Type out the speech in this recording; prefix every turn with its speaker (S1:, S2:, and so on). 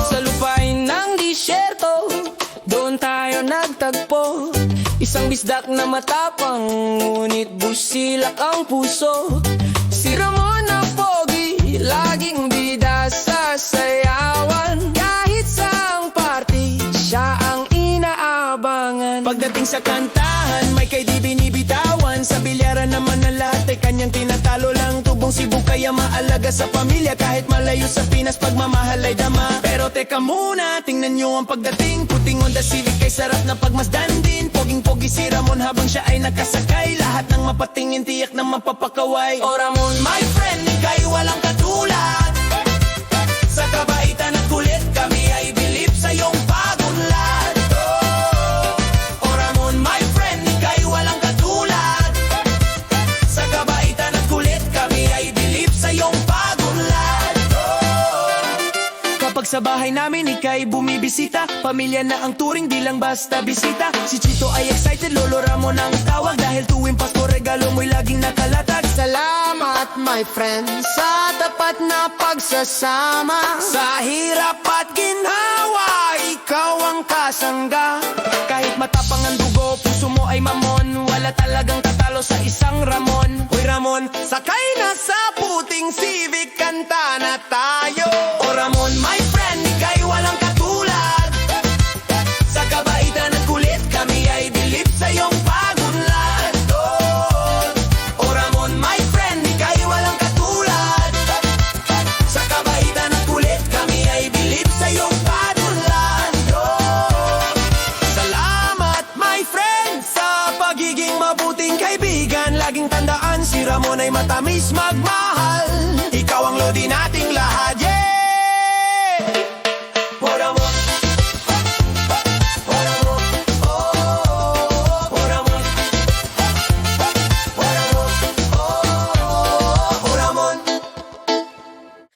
S1: Sa lupain ng disyerto, doon tayo nagtagpo. Isang bisdak na matapang, ngunit busilak ang puso. Si Ramon na pogi, laging bida sa sayawan. Kahit saang party, siya ang inaabangan. Pagdating sa kantahan, may kay di binibitawan. Sa bilyaran naman na lahat ay kanyang tinatalo lang. Tubong Cebu kaya maalaga sa pamilya. Kahit malayo sa Pinas, pagmamahal ay dama. Pero teka muna, tingnan nyo ang pagdating. Puting Honda Civic ay sarap na pagmasdan din. Poging-pogi si Ramon habang siya ay nakasakay. Lahat ng mapatingin tiyak na mapapakaway. O Ramon, my friend, ika'y walang katulad. Sa kabaitan at kulit, kami ay bilib sa iyong pagunlad. O Ramon, my friend, ika'y walang katulad. Sa kabaitan at kulit, kami ay bilib sa iyong pagunlad. Kapag sa bahay namin ika'y bumibisita, pamilya na ang turing, di lang basta bisita. Si Chito ay excited, Lolo Ramon ang tawag. Dahil tuwing Pasko, regalo mo'y laging nakalatag.
S2: Salamat my friend sa tapat na pagsasama.
S1: Sa hirap at ginhawa, ikaw ang kasangga. Kahit matapang ang dugo, puso mo ay mamon. Wala talagang tatalo sa isang Ramon. Hoy Ramon, sakay na sa puting Civic, kanta na tayo. O Ramon, my friend, ika'y walang katulad. Sa kabaitan at kulit, kami ay bilib sa iyong pagunlad. O Ramon, my friend, ika'y walang katulad. Sa kabaitan at kulit, kami ay bilib sa iyong pagunlad. Salamat, my friend, sa pagiging mabuting kaibigan. Laging tandaan, si Ramon ay matamis magmahal.